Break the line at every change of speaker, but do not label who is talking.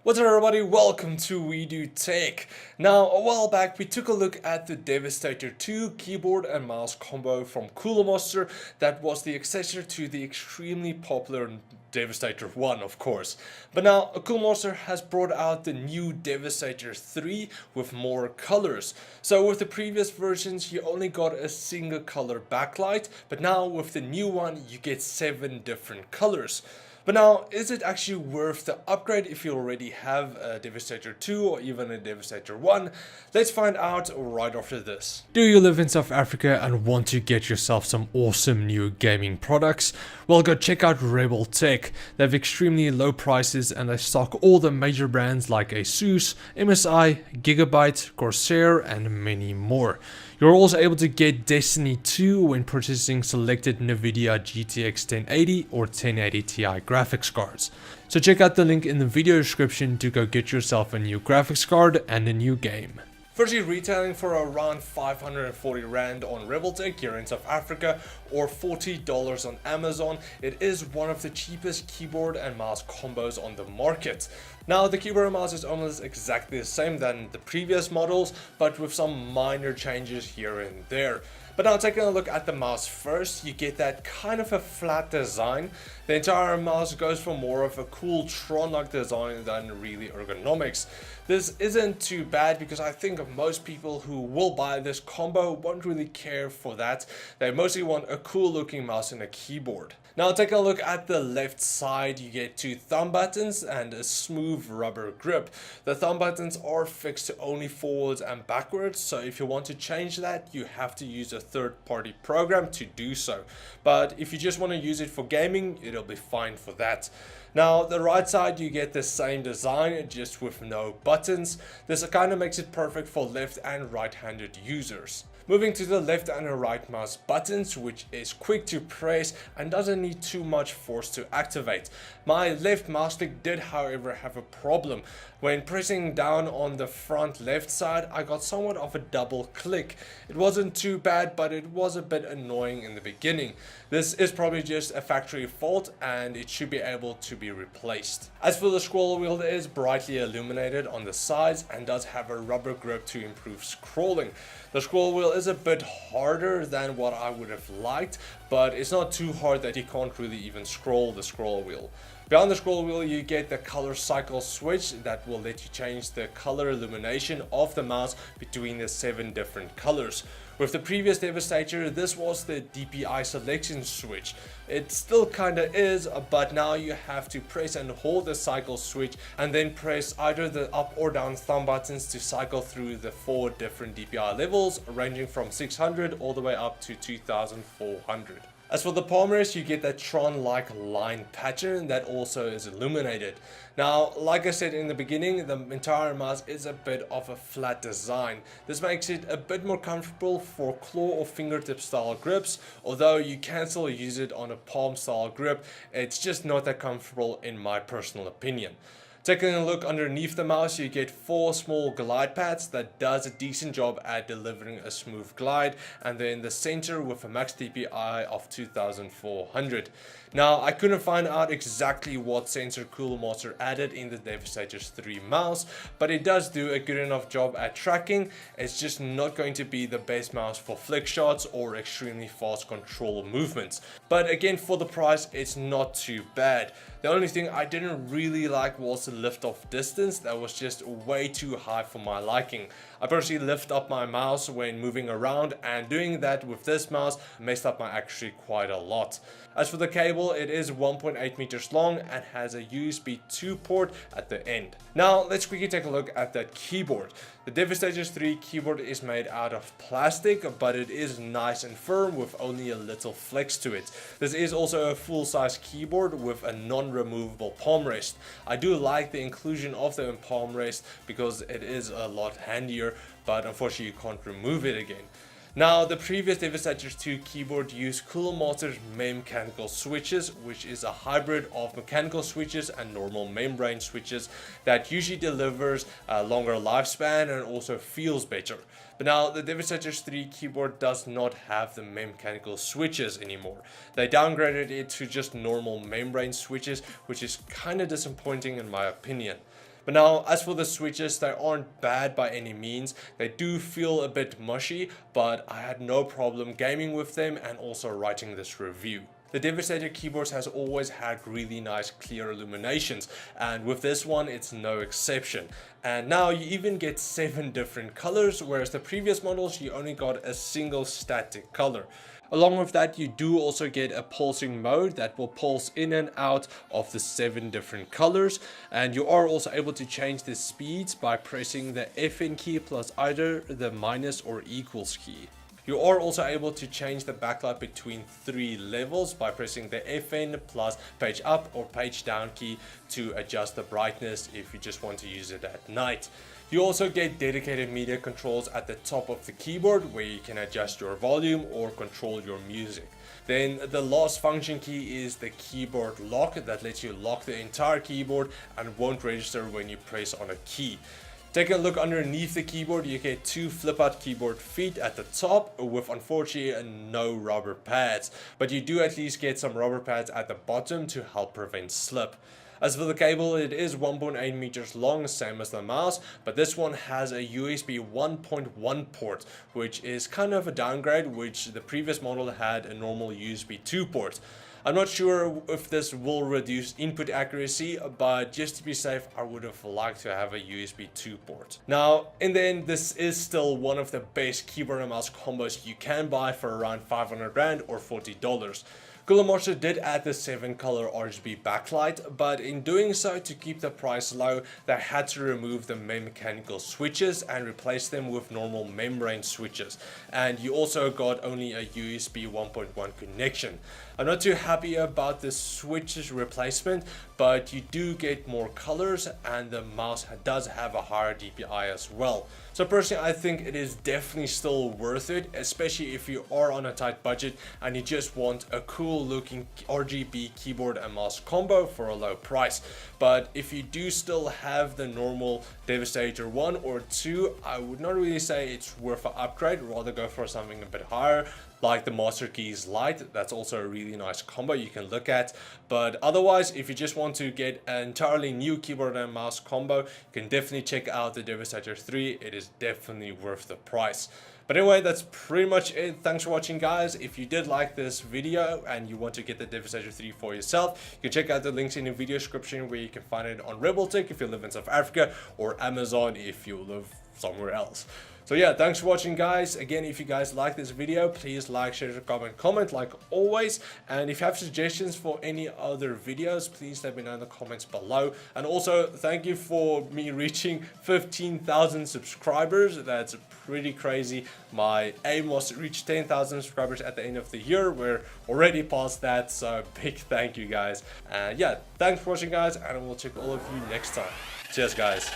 What's up everybody, welcome to We Do Tech. Now, a while back we took a look at the Devastator 2 keyboard and mouse combo from Cooler Master that was the accessor to the extremely popular Devastator 1, of course. But now, Cooler Master has brought out the new Devastator 3 with more colors. So with the previous versions you only got a single color backlight, but now with the new one you get 7 different colors. But now, is it actually worth the upgrade if you already have a Devastator 2 or even a Devastator 1? Let's find out right after this. Do you live in South Africa and want to get yourself some awesome new gaming products? Well, go check out RebelTech. They have extremely low prices and they stock all the major brands like ASUS, MSI, Gigabyte, Corsair and many more. You're also able to get Destiny 2 when purchasing selected NVIDIA GTX 1080 or 1080 Ti graphics cards. So check out the link in the video description to go get yourself a new graphics card and a new game. Firstly, retailing for around 540 Rand on RebelTech here in South Africa or $40 on Amazon. It is one of the cheapest keyboard and mouse combos on the market. Now, the keyboard and mouse is almost exactly the same than the previous models, but with some minor changes here and there. But now taking a look at the mouse first, you get that kind of a flat design. The entire mouse goes for more of a cool Tron-like design than really ergonomics. This isn't too bad because I think most people who will buy this combo won't really care for that. They mostly want a cool looking mouse and a keyboard. Now taking a look at the left side, you get 2 thumb buttons and a smooth rubber grip. The thumb buttons are fixed to only forwards and backwards, so if you want to change that, you have to use a third-party program to do so. But if you just want to use it for gaming, it'll be fine for that. Now, the right side, you get the same design, just with no buttons. This kind of makes it perfect for left and right-handed users. Moving to the left and the right mouse buttons, which is quick to press and doesn't need too much force to activate. My left mouse stick did, however, have a problem. When pressing down on the front left side, I got somewhat of a double click. It wasn't too bad, but it was a bit annoying in the beginning. This is probably just a factory fault and it should be able to be replaced. As for the scroll wheel, it is brightly illuminated on the sides and does have a rubber grip to improve scrolling. The scroll wheel is a bit harder than what I would have liked, but it's not too hard that you can't really even scroll the scroll wheel. Behind the scroll wheel you get the color cycle switch that will let you change the color illumination of the mouse between the 7 different colors. With the previous Devastator, this was the DPI selection switch. It still kinda is, but now you have to press and hold the cycle switch and then press either the up or down thumb buttons to cycle through the 4 different DPI levels, ranging from 600 all the way up to 2400. As for the palm rest, you get that Tron-like line pattern that also is illuminated. Now, like I said in the beginning, the entire mouse is a bit of a flat design. This makes it a bit more comfortable for claw or fingertip style grips, although you can still use it on a palm style grip. It's just not that comfortable in my personal opinion. Taking a look underneath the mouse, you get 4 small glide pads that does a decent job at delivering a smooth glide, and then the center with a max DPI of 2400. Now, I couldn't find out exactly what sensor Cooler Master added in the Devastator 3 mouse, but it does do a good enough job at tracking. It's just not going to be the best mouse for flick shots or extremely fast control movements. But again, for the price, it's not too bad. The only thing I didn't really like was the lift off distance. That was just way too high for my liking. I personally lift up my mouse when moving around, and doing that with this mouse messed up my accuracy quite a lot. As for the cable, it is 1.8 meters long and has a USB 2 port at the end. Now let's quickly take a look at that keyboard. The Devastator 3 keyboard is made out of plastic, but it is nice and firm with only a little flex to it. This is also a full-size keyboard with a non-removable palm rest. I do like the inclusion of the palm rest because it is a lot handier, but unfortunately you can't remove it again. Now, the previous Devastator 2 keyboard used Cooler Master's mechanical switches, which is a hybrid of mechanical switches and normal membrane switches that usually delivers a longer lifespan and also feels better. But now the Devastator 3 keyboard does not have the mechanical switches anymore. They downgraded it to just normal membrane switches, which is kind of disappointing in my opinion. But now, as for the switches, they aren't bad by any means. They do feel a bit mushy, but I had no problem gaming with them and also writing this review. The Devastator keyboards has always had really nice clear illuminations, and with this one it's no exception. And now you even get 7 different colors, whereas the previous models you only got a single static color. Along with that, you do also get a pulsing mode that will pulse in and out of the 7 different colors, and you are also able to change the speeds by pressing the FN key plus either the minus or equals key. You are also able to change the backlight between 3 levels by pressing the FN plus page up or page down key to adjust the brightness if you just want to use it at night. You also get dedicated media controls at the top of the keyboard where you can adjust your volume or control your music. Then the last function key is the keyboard lock that lets you lock the entire keyboard and won't register when you press on a key. Taking a look underneath the keyboard, you get 2 flip out keyboard feet at the top with unfortunately no rubber pads, but you do at least get some rubber pads at the bottom to help prevent slip. As for the cable, it is 1.8 meters long, same as the mouse, but this one has a USB 1.1 port, which is kind of a downgrade, which the previous model had a normal USB 2 port. I'm not sure if this will reduce input accuracy, but just to be safe, I would have liked to have a USB 2 port. Now, in the end, this is still one of the best keyboard and mouse combos you can buy for around 500 Rand or $40. Cooler Monster did add the 7 color RGB backlight, but in doing so, to keep the price low, they had to remove the mechanical switches and replace them with normal membrane switches. And you also got only a USB 1.1 connection. I'm not too happy about the switches replacement, but you do get more colors and the mouse does have a higher DPI as well. So personally, I think it is definitely still worth it, especially if you are on a tight budget and you just want a cool looking RGB keyboard and mouse combo for a low price. But if you do still have the normal Devastator 1 or 2, I would not really say it's worth an upgrade, rather go for something a bit higher, like the Master Keys Lite. That's also a really nice combo you can look at. But otherwise, if you just want to get an entirely new keyboard and mouse combo, you can definitely check out the Devastator 3. It is definitely worth the price. But anyway, that's pretty much it. Thanks for watching, guys. If you did like this video and you want to get the Devastator 3 for yourself, you can check out the links in the video description where you can find it on RebelTech if you live in South Africa, or Amazon if you live somewhere else. So yeah, thanks for watching, guys. Again, if you guys like this video, please like, share, comment like always. And if you have suggestions for any other videos, please let me know in the comments below. And also, thank you for me reaching 15,000 subscribers. That's pretty crazy. My aim was to reach 10,000 subscribers at the end of the year. We're already past that, so big thank you, guys. Yeah, thanks for watching, guys, and we'll check all of you next time. Cheers, guys.